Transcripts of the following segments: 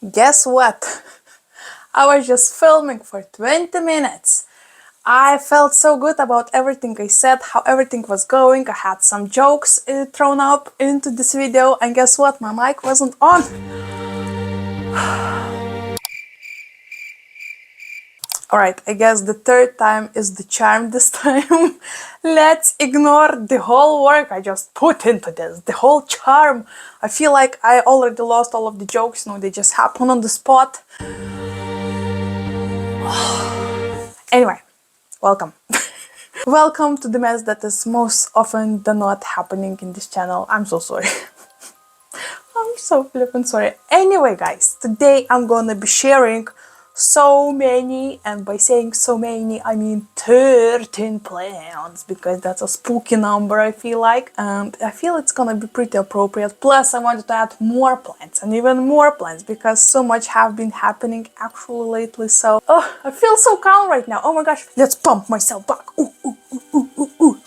Guess what? I was just filming for 20 minutes. I felt so good about everything I said, how everything was going. I had some jokes thrown up into this video, and guess what? My mic wasn't on. Alright, I guess the third time is the charm this time. Let's ignore the whole work I just put into this, the whole charm. I feel like I already lost all of the jokes, they just happen on the spot. Anyway, welcome. Welcome to the mess that is most often than not happening in this channel. I'm so sorry. I'm so flippin' sorry. Anyway, guys, today I'm gonna be sharing so many, and by saying so many, I mean 13 plants, because that's a spooky number, I feel like, and I feel it's gonna be pretty appropriate. Plus, I wanted to add more plants and even more plants, because so much have been happening actually lately, so I feel so calm right now. Oh my gosh, let's pump myself back. Ooh, ooh, ooh, ooh, ooh, ooh.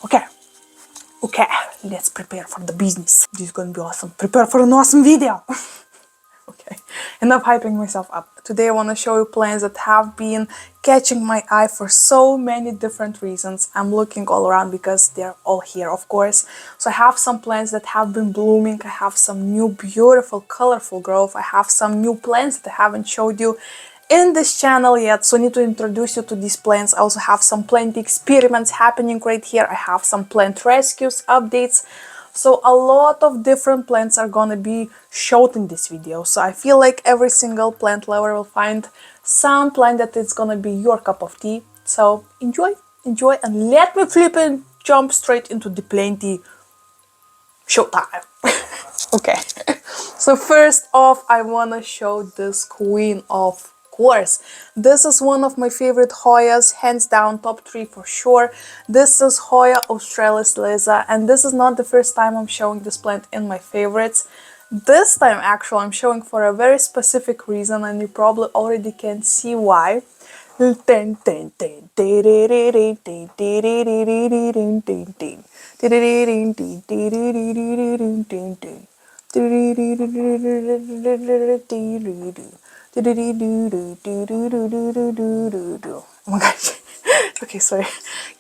Okay, let's prepare for the business. This is gonna be awesome. Prepare for an awesome video. Okay, enough hyping myself up. Today I want to show you plants that have been catching my eye for so many different reasons. I'm looking all around because they're all here, of course. So I have some plants that have been blooming. I have some new beautiful colorful growth. I have some new plants that I haven't showed you in this channel yet, so I need to introduce you to these plants. I also have some plant experiments happening right here. I have some plant rescues, updates. So a lot of different plants are gonna be showed in this video. So I feel like every single plant lover will find some plant that is gonna be your cup of tea. So enjoy, and let me flip and jump straight into the plenty showtime. Okay, so first off, I wanna show this queen of course. This is one of my favorite Hoyas, hands down top 3 for sure. This is Hoya australis, and this is not the first time I'm showing this plant in my favorites. This time actually I'm showing for a very specific reason, and you probably already can see why. Oh my gosh. Okay, sorry.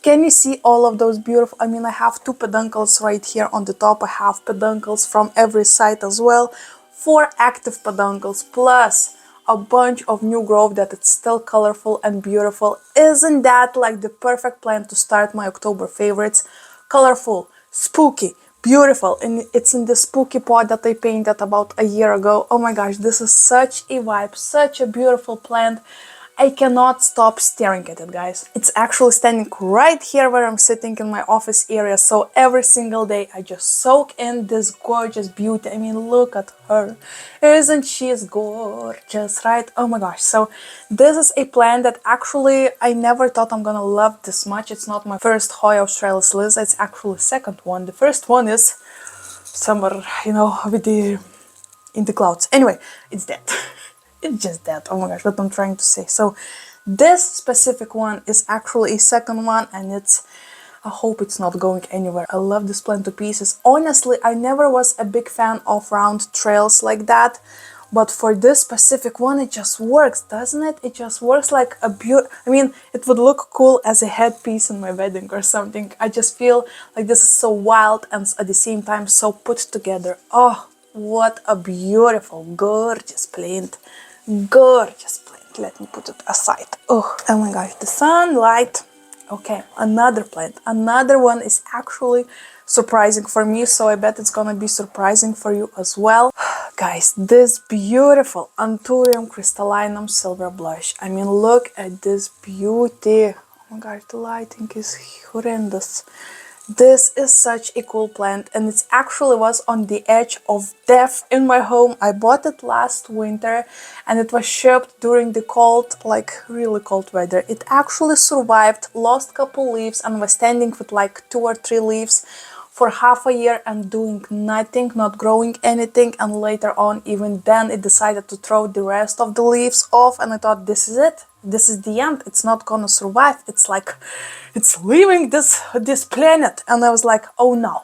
Can you see all of those beautiful? I mean, I have 2 peduncles right here on the top. I have peduncles from every side as well. 4 active peduncles plus a bunch of new growth that it's still colorful and beautiful. Isn't that like the perfect plant to start my October favorites? Colorful, spooky, beautiful, and it's in the spooky pot that I painted about a year ago. Oh my gosh, this is such a vibe, such a beautiful plant. I cannot stop staring at it, guys. It's actually standing right here where I'm sitting in my office area, so every single day I just soak in this gorgeous beauty. I mean, look at her. Isn't she gorgeous, right? Oh my gosh. So this is a plant that actually I never thought I'm gonna love this much. It's not my first Hoya australis, it's actually the second one. The first one is somewhere, with the in the clouds. Anyway, it's dead. It's just that. Oh my gosh, what I'm trying to say. So this specific one is actually a second one, and I hope it's not going anywhere. I love this plant to pieces. Honestly, I never was a big fan of round trails like that, but for this specific one it just works, doesn't it? It just works like a I mean, it would look cool as a headpiece in my wedding or something. I just feel like this is so wild and at the same time so put together. Oh, what a beautiful, gorgeous plant. Gorgeous plant. Let me put it aside. Oh my gosh, the sunlight. Okay, another plant. Another one is actually surprising for me, so I bet it's gonna be surprising for you as well. Guys, this beautiful Anthurium crystallinum silver blush. I mean, look at this beauty. Oh my gosh, the lighting is horrendous. This is such a cool plant, and it actually was on the edge of death in my home. I bought it last winter and it was shipped during the cold, like really cold weather. It actually survived, lost couple leaves, and was standing with like 2 or 3 leaves for half a year and doing nothing, not growing anything, and later on, even then, it decided to throw the rest of the leaves off, and I thought, this is it. This is the end. It's not gonna survive. It's like, it's leaving this planet. And I was like, oh no,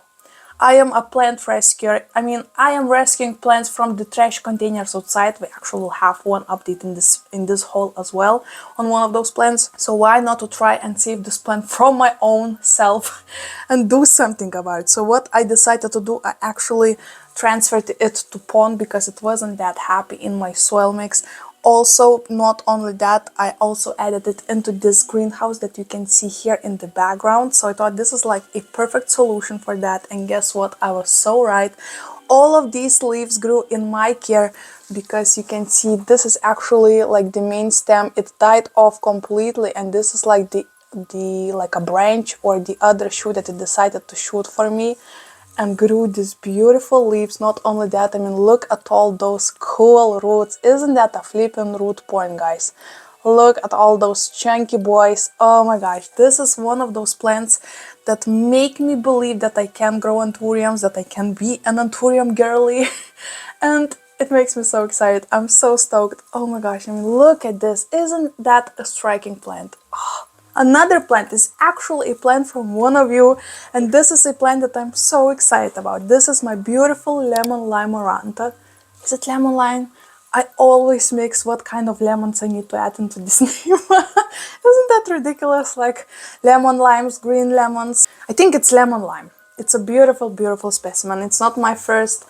I am a plant rescuer. I mean, I am rescuing plants from the trash containers outside. We actually will have one update in this haul as well on one of those plants. So why not to try and save this plant from my own self and do something about it. So what I decided to do, I actually transferred it to pond because it wasn't that happy in my soil mix. Also, not only that, I also added it into this greenhouse that you can see here in the background. So I thought this is like a perfect solution for that. And guess what? I was so right. All of these leaves grew in my care because you can see this is actually like the main stem. It died off completely, and this is like the like a branch or the other shoot that it decided to shoot for me and grew these beautiful leaves. Not only that, I mean, look at all those cool roots. Isn't that a flippin' root point, guys? Look at all those chunky boys. Oh my gosh, this is one of those plants that make me believe that I can grow anthuriums, that I can be an anthurium girly. And it makes me so excited. I'm so stoked. Oh my gosh, I mean, look at this. Isn't that a striking plant? Oh. Another plant is actually a plant from one of you, and this is a plant that I'm so excited about. This is my beautiful lemon lime maranta. Is it lemon lime? I always mix what kind of lemons I need to add into this name. Isn't that ridiculous? Like lemon limes, green lemons. I think it's lemon lime. It's a beautiful, beautiful specimen. It's not my first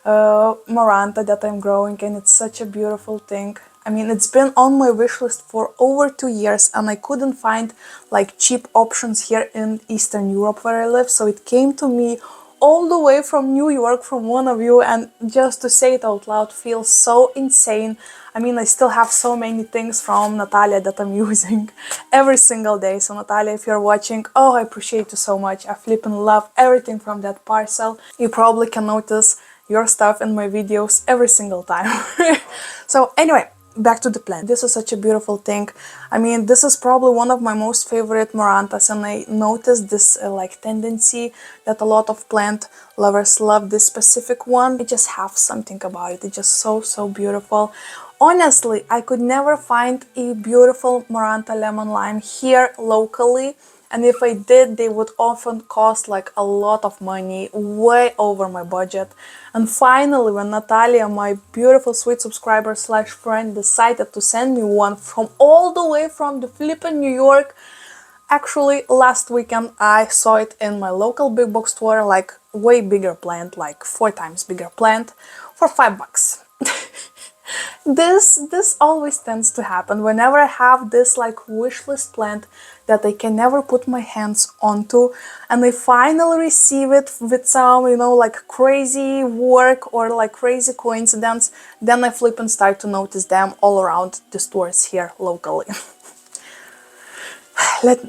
maranta that I'm growing, and it's such a beautiful thing. I mean, it's been on my wish list for over 2 years, and I couldn't find like cheap options here in Eastern Europe where I live, so it came to me all the way from New York from one of you, and just to say it out loud feels so insane. I mean, I still have so many things from Natalia that I'm using every single day. So Natalia, if you're watching, oh, I appreciate you so much. I flippin' love everything from that parcel. You probably can notice your stuff in my videos every single time. So anyway, back to the plant. This is such a beautiful thing. I mean, this is probably one of my most favorite marantas, and I noticed this like tendency that a lot of plant lovers love this specific one. I just have something about it. It's just so, so beautiful. Honestly, I could never find a beautiful maranta lemon lime here locally. And if I did, they would often cost like a lot of money, way over my budget. And finally, when Natalia, my beautiful sweet subscriber slash friend, decided to send me one from all the way from the flippin' New York, actually last weekend I saw it in my local big box store, like way bigger plant, like 4 times bigger plant, for $5. This always tends to happen whenever I have this like wishlist plant that I can never put my hands onto, and I finally receive it with some, you know, like crazy work or like crazy coincidence, then I flip and start to notice them all around the stores here locally.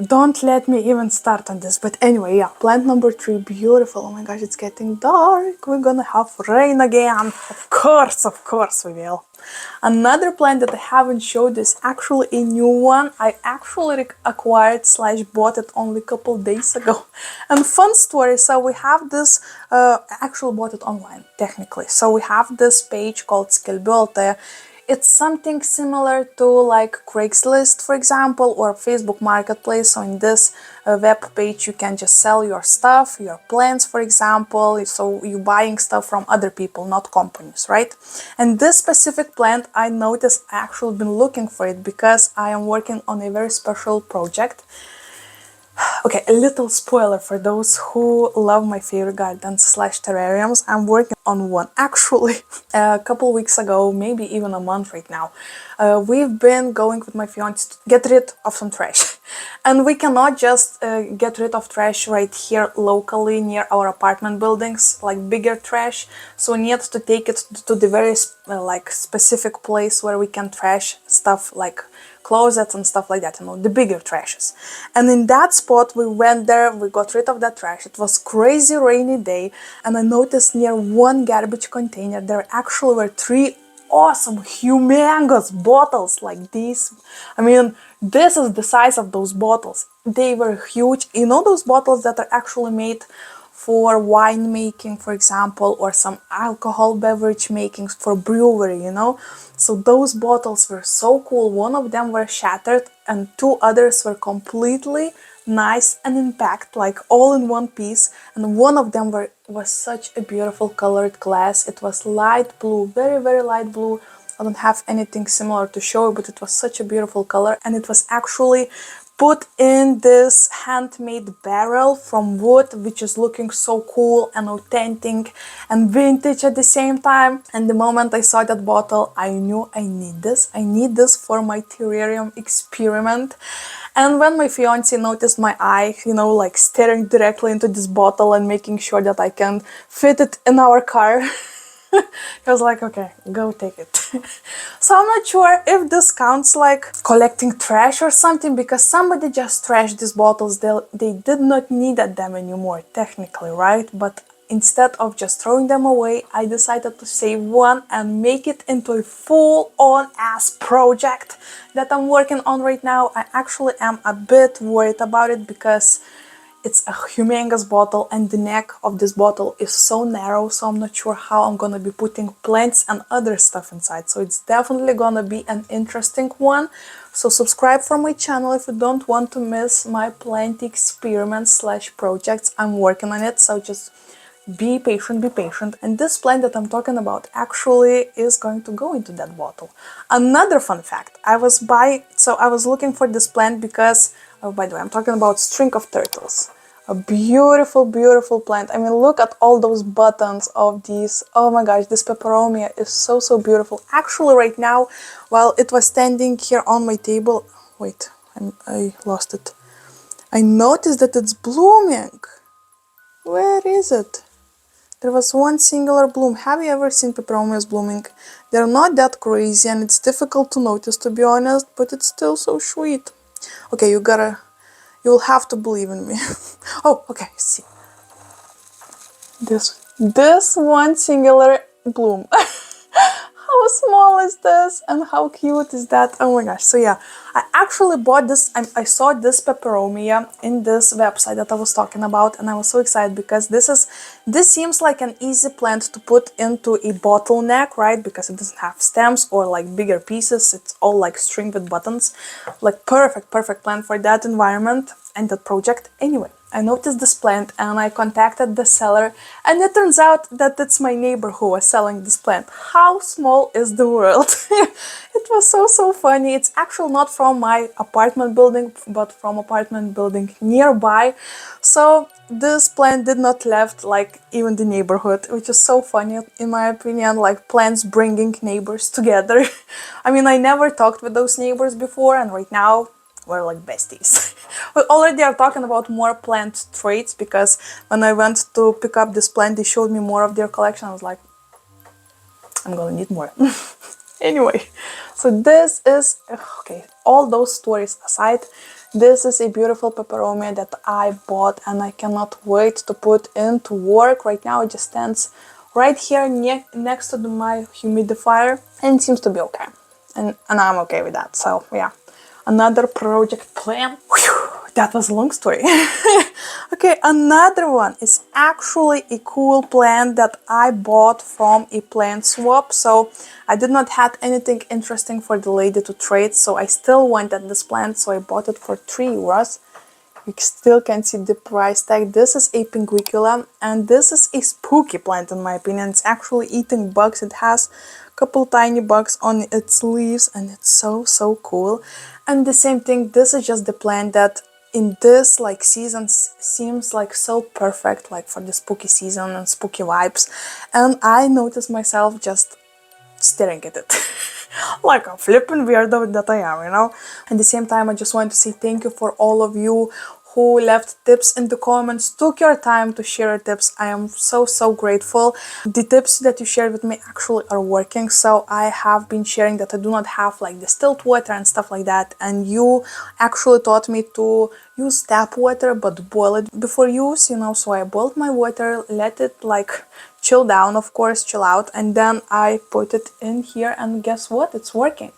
Don't let me even start on this, but anyway, yeah, plant number 3, beautiful. Oh my gosh, it's getting dark. We're gonna have rain again. Of course we will. Another plant that I haven't showed is actually a new one. I actually acquired slash bought it only a couple days ago. And fun story, so we have this, actually bought it online, technically. So we have this page called Skelbiu.lt. It's something similar to like Craigslist, for example, or Facebook Marketplace. So in this web page, you can just sell your stuff, your plants, for example. So you're buying stuff from other people, not companies, right? And this specific plant, I noticed I actually been looking for it because I am working on a very special project. Okay, a little spoiler for those who love my favorite gardens slash terrariums. I'm working on one actually a couple weeks ago, maybe even a month right now. We've been going with my fiance to get rid of some trash. And we cannot just get rid of trash right here locally near our apartment buildings, like bigger trash. So we need to take it to the very like specific place where we can trash stuff like closets and stuff like that, you know, the bigger trashes. And in that spot, we went there, we got rid of that trash. It was crazy rainy day, and I noticed near one garbage container there actually were 3 awesome, humongous bottles like these. I mean, this is the size of those bottles. They were huge. You know those bottles that are actually made for wine making, for example, or some alcohol beverage making for brewery, you know. So those bottles were so cool. One of them were shattered and two others were completely nice and intact, like all in one piece. And one of them was such a beautiful colored glass. It was light blue, very, very light blue. I don't have anything similar to show, but it was such a beautiful color, and it was actually put in this handmade barrel from wood, which is looking so cool and authentic and vintage at the same time. And the moment I saw that bottle, I knew I need this. I need this for my terrarium experiment. And when my fiance noticed my eye, you know, like staring directly into this bottle and making sure that I can fit it in our car, he was like, okay, go take it. So I'm not sure if this counts like collecting trash or something, because somebody just trashed these bottles. They did not need them anymore, technically, right? But instead of just throwing them away, I decided to save one and make it into a full-on ass project that I'm working on right now. I actually am a bit worried about it because it's a humongous bottle and the neck of this bottle is so narrow, so I'm not sure how I'm gonna be putting plants and other stuff inside. So it's definitely gonna be an interesting one. So subscribe for my channel if you don't want to miss my plant experiments slash projects. I'm working on it, so just be patient, be patient. And this plant that I'm talking about actually is going to go into that bottle. Another fun fact, I was looking for this plant because, oh, by the way, I'm talking about string of turtles. A beautiful, beautiful plant. I mean, look at all those buttons of these. Oh my gosh, this Peperomia is so, so beautiful. Actually, right now, while it was standing here on my table, wait, I lost it. I noticed that it's blooming. Where is it? There was one singular bloom. Have you ever seen peperomias blooming? They're not that crazy and it's difficult to notice, to be honest, but it's still so sweet. Okay, you'll have to believe in me. Oh, okay, see. This one singular bloom. How small is this and how cute is that? Oh my gosh. So yeah, I actually bought this. I saw this Peperomia in this website that I was talking about, and I was so excited because this seems like an easy plant to put into a bottleneck, right? Because it doesn't have stems or like bigger pieces. It's all like string with buttons. Like perfect plant for that environment and that project. Anyway, I noticed this plant and I contacted the seller, and it turns out that it's my neighbor who was selling this plant. How small is the world? It was so funny. It's actually not from my apartment building, but from apartment building nearby. So this plant did not left like even the neighborhood, which is so funny in my opinion, like plants bringing neighbors together. I mean, I never talked with those neighbors before, and right now we're like besties. We already are talking about more plant traits because when I went to pick up this plant, they showed me more of their collection. I was like, I'm gonna need more. Anyway, so this is, okay, all those stories aside, this is a beautiful Peperomia that I bought and I cannot wait to put into work. Right now it just stands right here next to my humidifier and it seems to be okay. And I'm okay with that, so yeah. Another project plan. Whew, that was a long story. Okay, another one is actually a cool plant that I bought from a plant swap. So I did not have anything interesting for the lady to trade, so I still wanted this plant, so I bought it for 3 euros. You still can see the price tag. This is a Picula, and this is a spooky plant in my opinion. It's actually eating bugs. It has a couple tiny bugs on its leaves, and it's so cool. And the same thing, this is just the plant that in this like season seems like so perfect, like for the spooky season and spooky vibes. And I noticed myself just staring at it. Like a flippin' weirdo that I am, you know. At the same time, I just want to say thank you for all of you who left tips in the comments, took your time to share your tips. I am so grateful. The tips that you shared with me actually are working, so I have been sharing that I do not have like distilled water and stuff like that, and you actually taught me to use tap water but boil it before use, you know. So I boiled my water, let it like chill down, of course, chill out, and then I put it in here and guess what? It's working.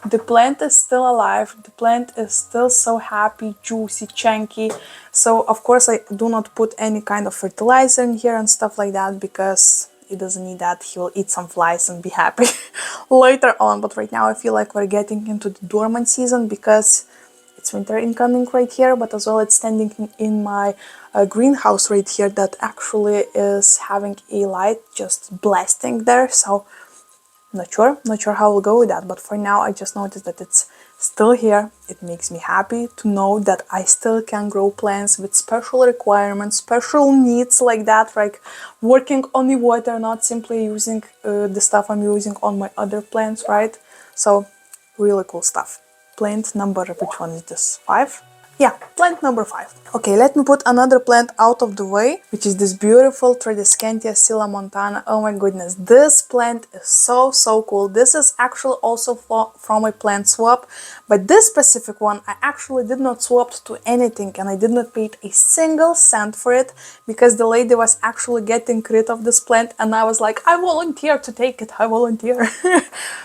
The plant is still alive, the plant is still so happy, juicy, chunky. So of course I do not put any kind of fertilizer in here and stuff like that, because he doesn't need that. He will eat some flies and be happy later on. But right now I feel like we're getting into the dormant season, because it's winter incoming right here, but as well it's standing in my greenhouse right here that actually is having a light just blasting there. So not sure how we'll go with that, but for now I just noticed that it's still here. It makes me happy to know that I still can grow plants with special requirements, special needs like that, like working on the water, not simply using the stuff I'm using on my other plants, right? So really cool stuff. Plant number, which one is this? 5? Yeah, plant number 5. Okay, let me put another plant out of the way, which is this beautiful Tradescantia Sila Montana. Oh my goodness, this plant is so cool. This is actually also from a plant swap, but this specific one I actually did not swap to anything, and I did not pay a single cent for it, because the lady was actually getting rid of this plant, and I was like, I volunteer to take it, I volunteer.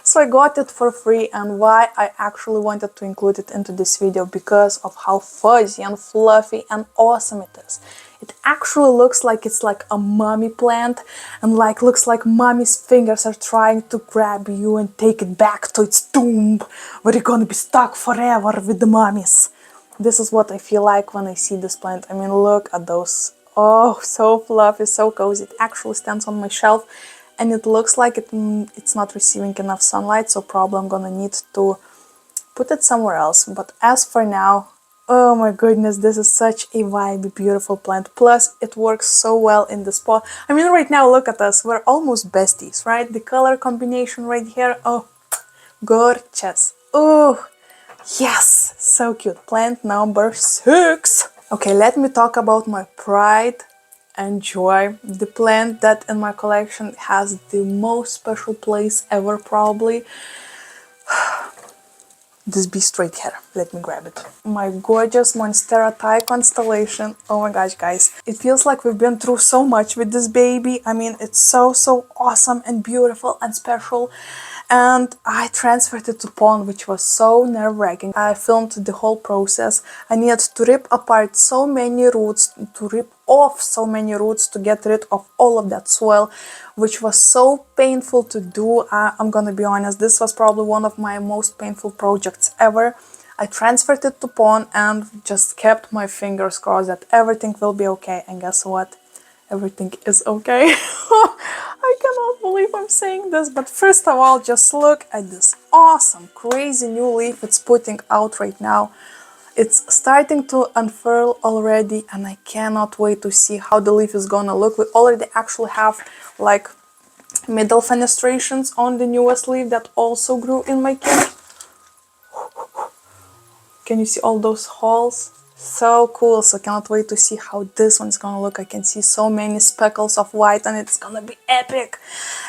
So I got it for free, and why I actually wanted to include it into this video, because of how fuzzy and fluffy and awesome it is. It actually looks like it's like a mommy plant, and like looks like mommy's fingers are trying to grab you and take it back to its tomb, where you're gonna be stuck forever with the mummies. This is what I feel like when I see this plant. I mean, look at those. Oh, so fluffy, so cozy. It actually stands on my shelf, and it looks like it's not receiving enough sunlight, so probably I'm gonna need to put it somewhere else. But as for now, oh my goodness, this is such a vibey, beautiful plant. Plus, it works so well in the spot. I mean, right now, look at us. We're almost besties, right? The color combination right here, oh, gorgeous. Oh, yes, so cute. Plant number 6. Okay, let me talk about my pride and joy. The plant that in my collection has the most special place ever, probably. This beast right here. Let me grab it. My gorgeous Monstera Thai Constellation. Oh my gosh, guys. It feels like we've been through so much with this baby. I mean, it's so awesome and beautiful and special. And I transferred it to pond, which was so nerve-wracking. I filmed the whole process. I needed to rip apart so many roots, to rip off so many roots to get rid of all of that soil, which was so painful to do. I'm gonna be honest, this was probably one of my most painful projects ever. I transferred it to pond and just kept my fingers crossed that everything will be okay. And guess what? Everything is okay. I cannot believe I'm saying this, but first of all, just look at this awesome, crazy new leaf it's putting out right now. It's starting to unfurl already, and I cannot wait to see how the leaf is gonna look. We already actually have like middle fenestrations on the newest leaf that also grew in my kit. Can you see all those holes? So cool, so cannot wait to see how this one's gonna look. I can see so many speckles of white, and it's gonna be epic.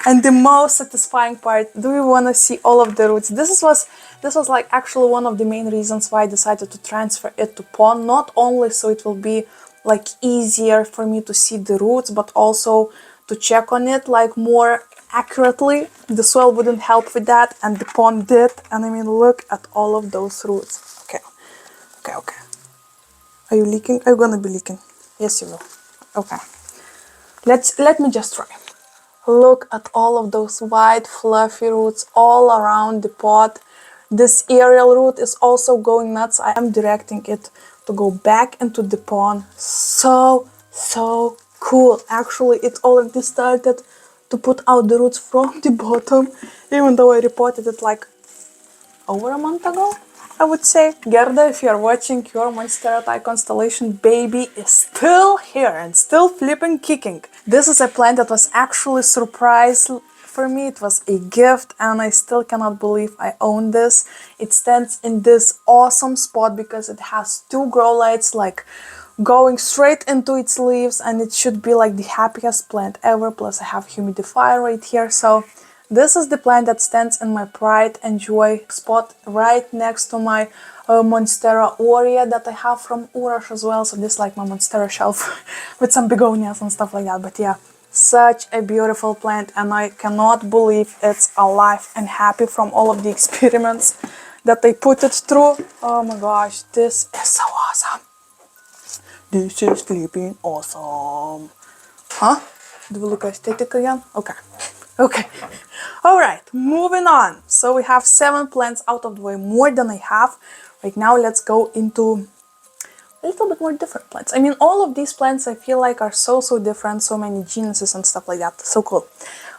And the most satisfying part, do you wanna see all of the roots? This was like actually one of the main reasons why I decided to transfer it to pond, not only so it will be like easier for me to see the roots, but also to check on it like more accurately. The soil wouldn't help with that, and the pond did. And I mean, look at all of those roots. Okay. Are you leaking? Are you gonna be leaking? Yes, you will. Okay. Let me just try. Look at all of those white fluffy roots all around the pot. This aerial root is also going nuts. I am directing it to go back into the pond. So cool. Actually, it already started to put out the roots from the bottom, even though I reported it like over a month ago, I would say. Gerda, if you're watching, your Monstera Thai Constellation baby is still here and still flipping kicking. This is a plant that was actually a surprise for me. It was a gift, and I still cannot believe I own this. It stands in this awesome spot because it has 2 grow lights like going straight into its leaves, and it should be like the happiest plant ever. Plus I have humidifier right here, so this is the plant that stands in my pride and joy spot right next to my Monstera Aurea that I have from Urum as well. So this is like my Monstera shelf with some begonias and stuff like that. But yeah, such a beautiful plant, and I cannot believe it's alive and happy from all of the experiments. that I put it through. Oh my gosh, this is so awesome. This is flipping awesome. Huh? Do we look aesthetic again? Okay. Okay. Alright, moving on. So we have 7 plants out of the way, more than I have. Right now let's go into a little bit more different plants. I mean, all of these plants I feel like are so different, so many genuses and stuff like that. So cool.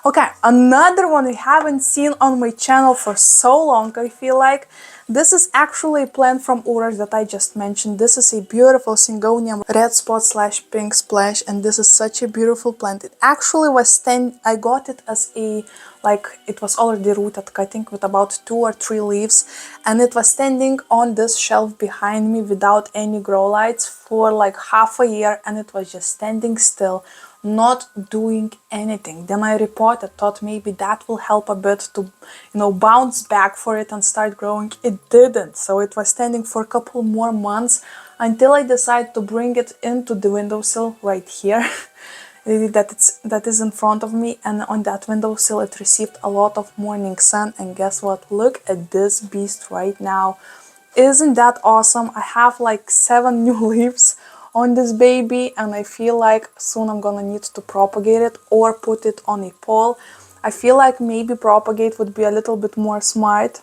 Okay, another one we haven't seen on my channel for so long, I feel like. This is actually a plant from Urum that I just mentioned. This is a beautiful Syngonium red spot / pink splash, and this is such a beautiful plant. It actually was I got it as a, like, it was already rooted cutting with about 2 or 3 leaves, and it was standing on this shelf behind me without any grow lights for like half a year, and it was just standing still, not doing anything. Then I repotted, thought maybe that will help a bit to, bounce back for it and start growing. It didn't, so it was standing for a couple more months until I decided to bring it into the windowsill right here. that is in front of me, and on that windowsill it received a lot of morning sun, and guess what? Look at this beast right now. Isn't that awesome? I have like 7 new leaves on this baby, and I feel like soon I'm gonna need to propagate it or put it on a pole. I feel like maybe propagate would be a little bit more smart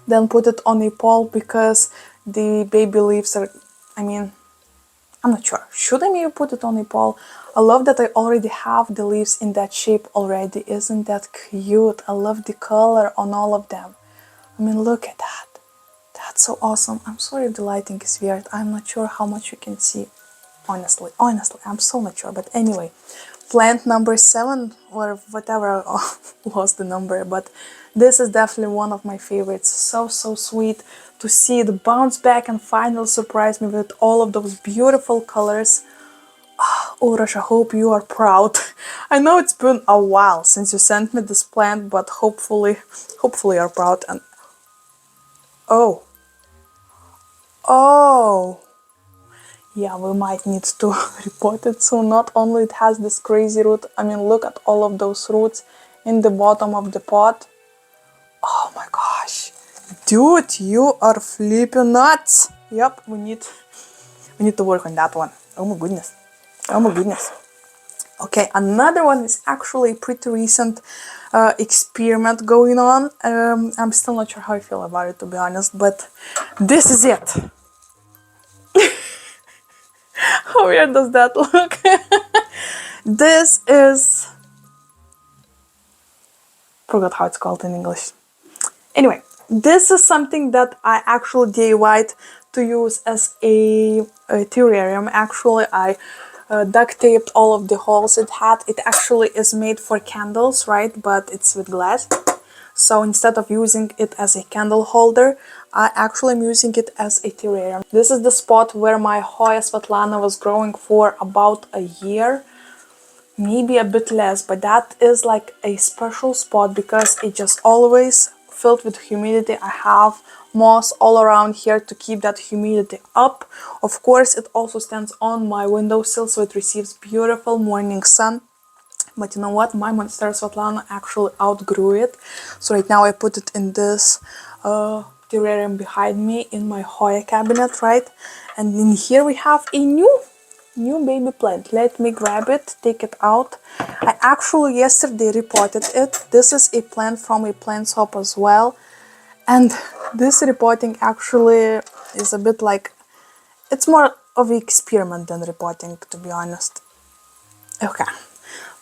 than put it on a pole, because the baby leaves are, I mean, I'm not sure. Should I maybe put it on a pole? I love that I already have the leaves in that shape already. Isn't that cute? I love the color on all of them. I mean, look at that. That's so awesome. I'm sorry if the lighting is weird. I'm not sure how much you can see. Honestly, I'm so not sure. But anyway, plant number 7 or whatever was the number. But this is definitely one of my favorites. So sweet to see it bounce back and finally surprise me with all of those beautiful colors. Urum, I hope you are proud. I know it's been a while since you sent me this plant, but hopefully you're proud. And oh, yeah, we might need to repot it soon. Not only it has this crazy root, I mean, look at all of those roots in the bottom of the pot. Oh my gosh, dude, you are flipping nuts. Yep, we need to work on that one. Oh my goodness. Okay, another one is actually a pretty recent experiment going on. I'm still not sure how I feel about it, to be honest, but this is it. How weird does that look? This is... forgot how it's called in English. Anyway, this is something that I actually DIY'd to use as a terrarium. Actually, I duct taped all of the holes it had. It actually is made for candles, right? But it's with glass. So instead of using it as a candle holder, I actually am using it as a terrarium. This is the spot where my Hoya was growing for about a year. Maybe a bit less, but that is like a special spot because it just always filled with humidity. I have moss all around here to keep that humidity up. Of course, it also stands on my windowsill, so it receives beautiful morning sun. But you know what? My Monstera Svetlana actually outgrew it. So right now I put it in this terrarium behind me in my Hoya cabinet, right? And in here we have a new baby plant. Let me grab it, take it out. I actually yesterday repotted it. This is a plant from a plant shop as well. And this repotting actually is a bit like, it's more of an experiment than repotting, to be honest. Okay,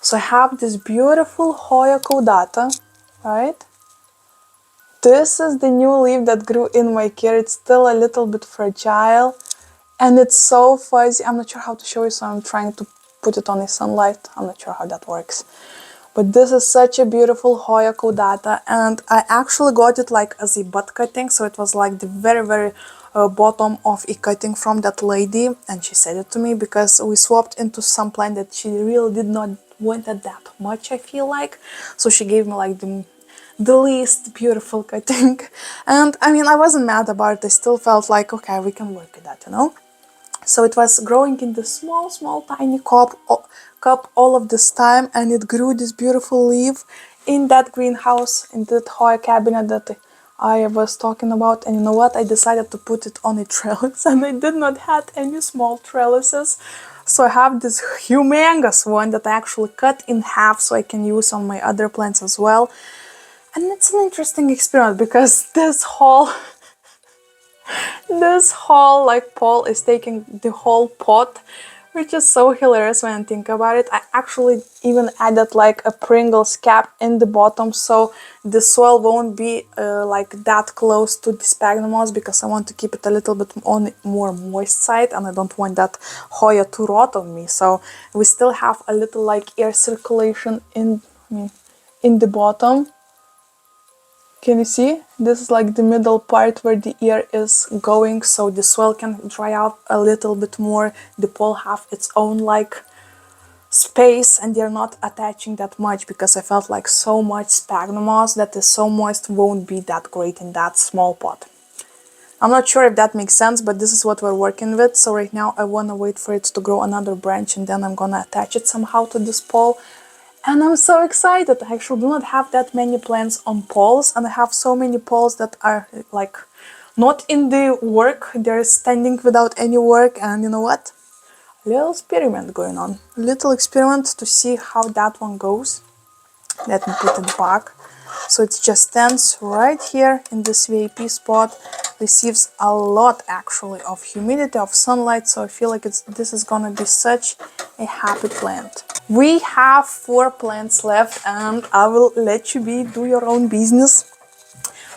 so I have this beautiful Hoya caudata, right? This is the new leaf that grew in my care. It's still a little bit fragile. And it's so fuzzy. I'm not sure how to show you, so I'm trying to put it on the sunlight. I'm not sure how that works. But this is such a beautiful Hoya caudata, and I actually got it like as a bud cutting, so it was like the very bottom of a cutting from that lady, and she said it to me because we swapped into some plant that she really did not want it that much, I feel like. So she gave me like the least beautiful cutting. And I mean, I wasn't mad about it. I still felt like, okay, we can work with that, you know? So it was growing in the small tiny cup all of this time, and it grew this beautiful leaf in that greenhouse, in that Hoya cabinet that I was talking about, and you know what, I decided to put it on a trellis and I did not have any small trellises, so I have this humongous one that I actually cut in half so I can use on my other plants as well. And it's an interesting experiment because this whole like pole is taking the whole pot, which is so hilarious when I think about it. I actually even added like a Pringles cap in the bottom so the soil won't be like that close to the sphagnum moss, because I want to keep it a little bit on more moist side and I don't want that Hoya to rot on me. So we still have a little like air circulation in the bottom. Can you see? This is like the middle part where the air is going, so the soil can dry out a little bit more. The pole have its own like space and they're not attaching that much, because I felt like so much sphagnum moss that is so moist won't be that great in that small pot. I'm not sure if that makes sense, but this is what we're working with. So right now I want to wait for it to grow another branch and then I'm gonna attach it somehow to this pole. And I'm so excited. I actually do not have that many plants on poles, and I have so many poles that are like not in the work. They're standing without any work, and you know what? Little experiment going on. Little experiment to see how that one goes. Let me put it back. So it just stands right here in this VIP spot, receives a lot actually of humidity, of sunlight, so I feel like this is gonna be such a happy plant. We have 4 plants left and I will let you do your own business.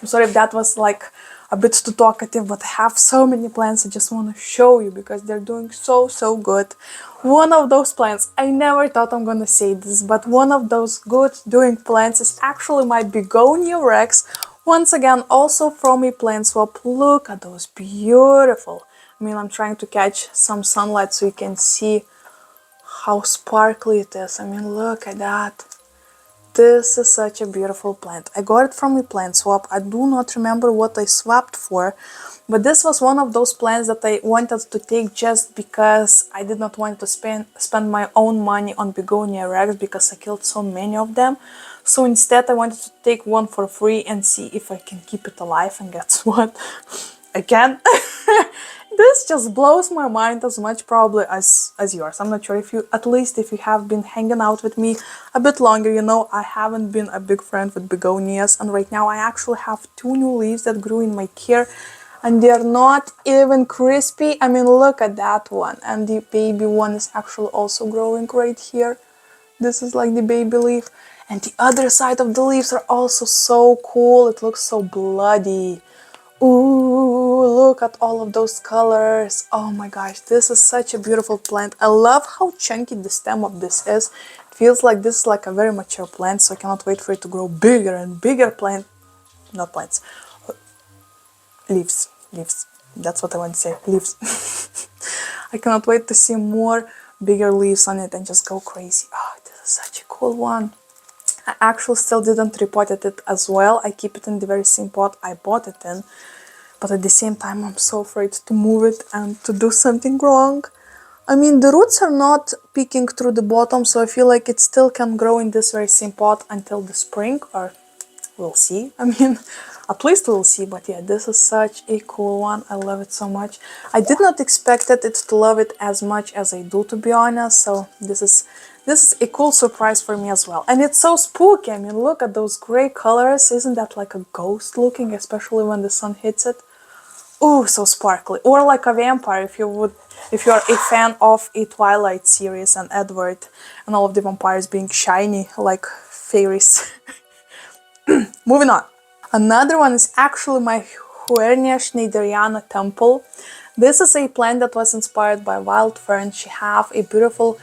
I'm sorry if that was like a bit too talkative, but I have so many plants I just want to show you because they're doing so good. One of those plants, I never thought I'm gonna say this, but one of those good doing plants is actually my Begonia Rex. Once again, also from a plant swap. Look at those beautiful. I mean, I'm trying to catch some sunlight so you can see how sparkly it is. I mean, look at that. This is such a beautiful plant. I got it from a plant swap. I do not remember what I swapped for, but this was one of those plants that I wanted to take just because I did not want to spend my own money on Begonia Rex because I killed so many of them. So instead I wanted to take one for free and see if I can keep it alive, and guess what? I can. This just blows my mind as much probably as yours. I'm not sure if you, at least if you have been hanging out with me a bit longer, you know I haven't been a big friend with begonias, and right now I actually have 2 new leaves that grew in my care and they're not even crispy. I mean, look at that one, and the baby one is actually also growing right here. This is like the baby leaf, and the other side of the leaves are also so cool. It looks so bloody. Ooh, look at all of those colors. Oh my gosh, this is such a beautiful plant. I love how chunky the stem of this is. It feels like this is like a very mature plant, so I cannot wait for it to grow bigger and bigger not plants, leaves, leaves. That's what I want to say, leaves. I cannot wait to see more bigger leaves on it and just go crazy. Oh, this is such a cool one. I actually still didn't repotted it as well. I keep it in the very same pot I bought it in. But at the same time, I'm so afraid to move it and to do something wrong. I mean, the roots are not peeking through the bottom, so I feel like it still can grow in this very same pot until the spring, or we'll see. I mean, at least we'll see. But yeah, this is such a cool one. I love it so much. I did not expect it to love it as much as I do, to be honest. So this is a cool surprise for me as well. And it's so spooky. I mean, look at those gray colors. Isn't that like a ghost looking, especially when the sun hits it? Ooh, so sparkly. Or like a vampire, if you're a fan of a Twilight series and Edward and all of the vampires being shiny like fairies. Moving on. Another one is actually my Huernia schneideriana temple. This is a plant that was inspired by wild fern. She have a beautiful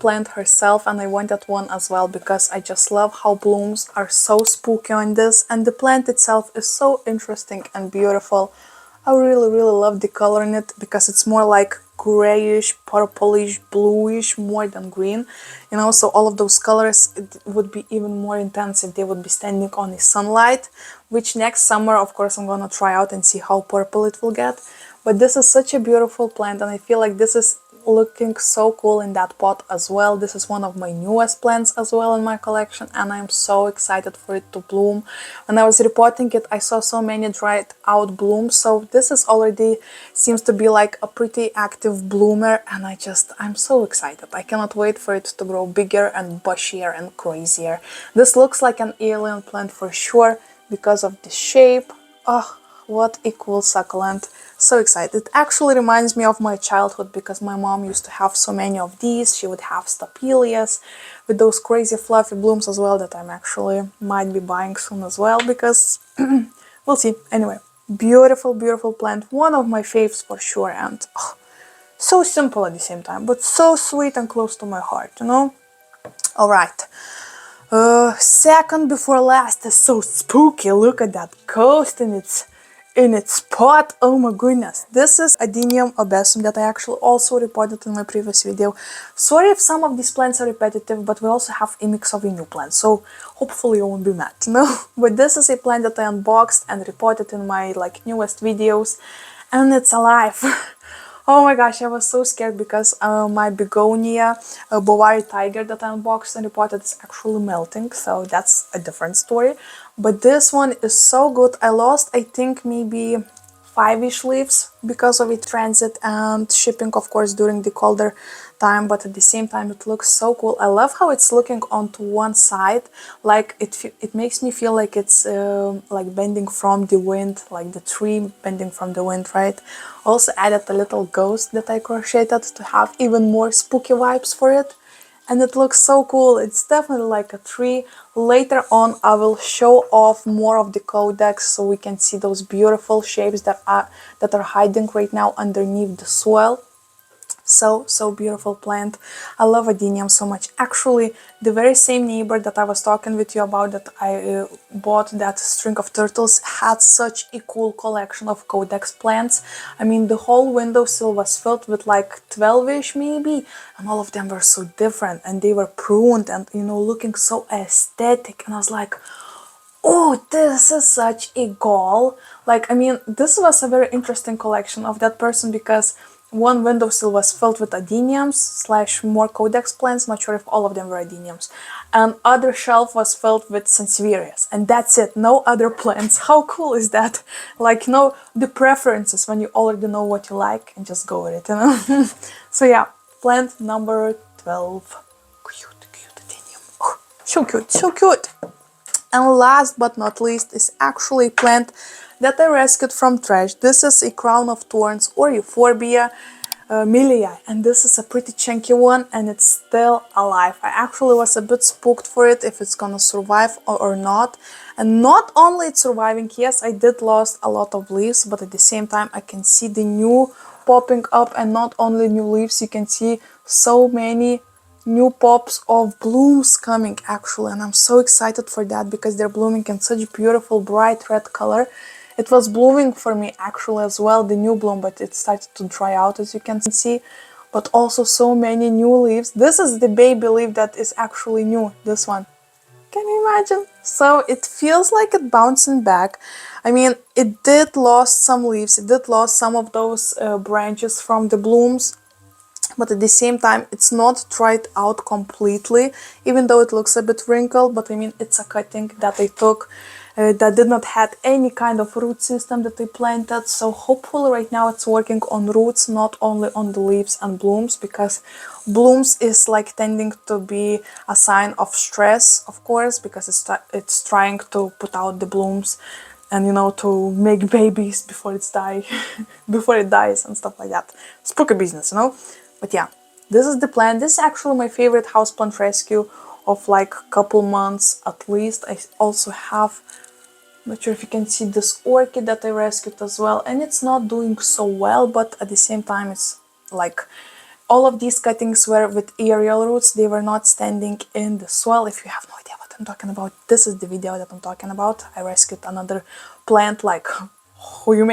plant herself, and I wanted one as well because I just love how blooms are so spooky on this, and the plant itself is so interesting and beautiful. I really love the color in it because it's more like grayish, purplish, bluish more than green. You know, so all of those colors, it would be even more intense if they would be standing on the sunlight, which next summer, of course, I'm gonna try out and see how purple it will get. But this is such a beautiful plant, and I feel like this is looking so cool in that pot as well. This is one of my newest plants as well in my collection, and I'm so excited for it to bloom. When I was repotting it, I saw so many dried out blooms, so this is already seems to be like a pretty active bloomer, and I'm so excited. I cannot wait for it to grow bigger and bushier and crazier. This looks like an alien plant for sure because of the shape. Oh, what a cool succulent. So excited. It actually reminds me of my childhood because my mom used to have so many of these. She would have stapelias with those crazy fluffy blooms as well that I'm actually might be buying soon as well because we'll see. Anyway, beautiful, beautiful plant. One of my faves for sure, and so simple at the same time, but so sweet and close to my heart, you know? Alright. Second before last is so spooky. Look at that ghost in its pot. Oh my goodness. This is Adenium obesum that I actually also reported in my previous video. Sorry if some of these plants are repetitive, but we also have a mix of a new plant, so hopefully you won't be mad, no? But this is a plant that I unboxed and reported in my newest videos, and it's alive. Oh my gosh, I was so scared because my begonia, Bovary tiger that I unboxed and reported is actually melting, so that's a different story. But this one is so good. I lost, I think, maybe 5-ish leaves because of its transit and shipping, of course, during the colder time, but at the same time it looks so cool. I love how it's looking onto one side, like it makes me feel like it's like bending from the wind, like the tree bending from the wind, right? Also added a little ghost that I crocheted to have even more spooky vibes for it. And it looks so cool. It's definitely like a tree. Later on I will show off more of the codex so we can see those beautiful shapes that are hiding right now underneath the soil. So beautiful plant. I love Adenium so much. Actually, the very same neighbor that I was talking with you about, that I bought that string of turtles, had such a cool collection of codex plants. I mean, the whole windowsill was filled with like 12-ish maybe, and all of them were so different, and they were pruned and, you know, looking so aesthetic, and I was like, oh, this is such a goal. Like, I mean, this was a very interesting collection of that person because one windowsill was filled with adeniums / more codex plants, not sure if all of them were adeniums, and other shelf was filled with sansevierias, and that's it, no other plants. How cool is that? Like, you know, the preferences when you already know what you like and just go with it, you know? So yeah, plant number 12. Cute adenium. Oh, so cute, so cute. And last but not least is actually a plant that I rescued from trash. This is a crown of thorns or Euphoria milia, and this is a pretty chunky one and it's still alive. I actually was a bit spooked for it if it's gonna survive or not. And not only it's surviving, yes, I did lost a lot of leaves, but at the same time I can see the new popping up, and not only new leaves, you can see so many new pops of blooms coming actually, and I'm so excited for that because they're blooming in such beautiful bright red color. It was blooming for me actually as well, the new bloom, but it started to dry out as you can see. But also so many new leaves. This is the baby leaf that is actually new, this one. Can you imagine? So it feels like it bouncing back. I mean, it did lost some leaves, it did lost some of those branches from the blooms, but at the same time it's not dried out completely, even though it looks a bit wrinkled. But I mean, it's a cutting that I took that did not have any kind of root system that I planted, so hopefully right now it's working on roots, not only on the leaves and blooms, because blooms is like tending to be a sign of stress, of course, because it's trying to put out the blooms and, you know, to make babies before it's before it dies and stuff like that. Spooky business, you know. But yeah, this is the plant. This is actually my favorite houseplant rescue of like a couple months at least. I also have, not sure if you can see, this orchid that I rescued as well, and it's not doing so well, but at the same time it's like all of these cuttings were with aerial roots. They were not standing in the soil. If you have no idea what I'm talking about, this is the video that I'm talking about. I rescued another plant like Hoya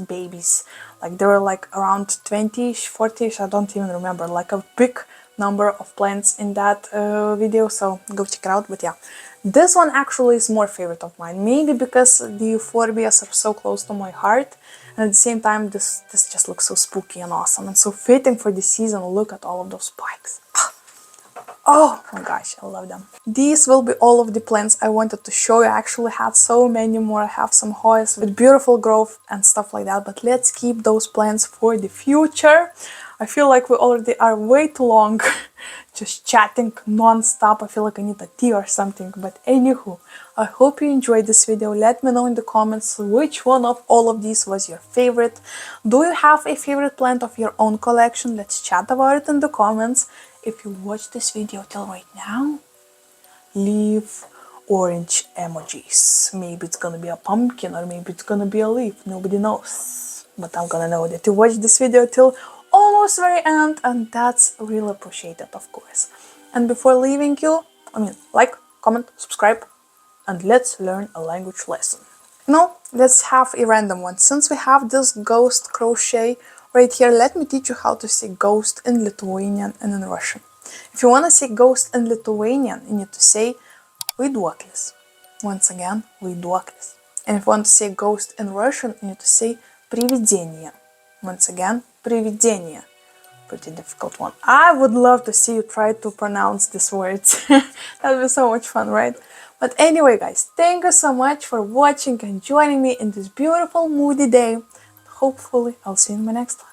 babies. Like there were like around 20-ish, 40-ish, I don't even remember, like a big number of plants in that video, so go check it out. But yeah, This one actually is more favorite of mine, maybe because the Euphorbias are so close to my heart, and at the same time this just looks so spooky and awesome and so fitting for the season. Look at all of those spikes. Oh my gosh, I love them. These will be all of the plants I wanted to show you. I actually had so many more. I have some Hoyas with beautiful growth and stuff like that, but let's keep those plants for the future. I feel like we already are way too long just chatting non-stop. I feel like I need a tea or something, but anywho, I hope you enjoyed this video. Let me know in the comments which one of all of these was your favorite. Do you have a favorite plant of your own collection? Let's chat about it in the comments. If you watched this video till right now, leave orange emojis. Maybe it's gonna be a pumpkin or maybe it's gonna be a leaf. Nobody knows. But I'm gonna know that you watched this video till almost very end, and that's really appreciated, of course. And before leaving you, like, comment, subscribe, and let's learn a language lesson. Let's have a random one. Since we have this ghost crochet right here, let me teach you how to say ghost in Lithuanian and in Russian. If you want to say ghost in Lithuanian, you need to say vaiduoklis. Once again, vaiduoklis. And if you want to say ghost in Russian, you need to say привидение. Once again, привидение. Pretty difficult one. I would love to see you try to pronounce these words. That would be so much fun, right? But anyway, guys, thank you so much for watching and joining me in this beautiful moody day. Hopefully, I'll see you in my next one.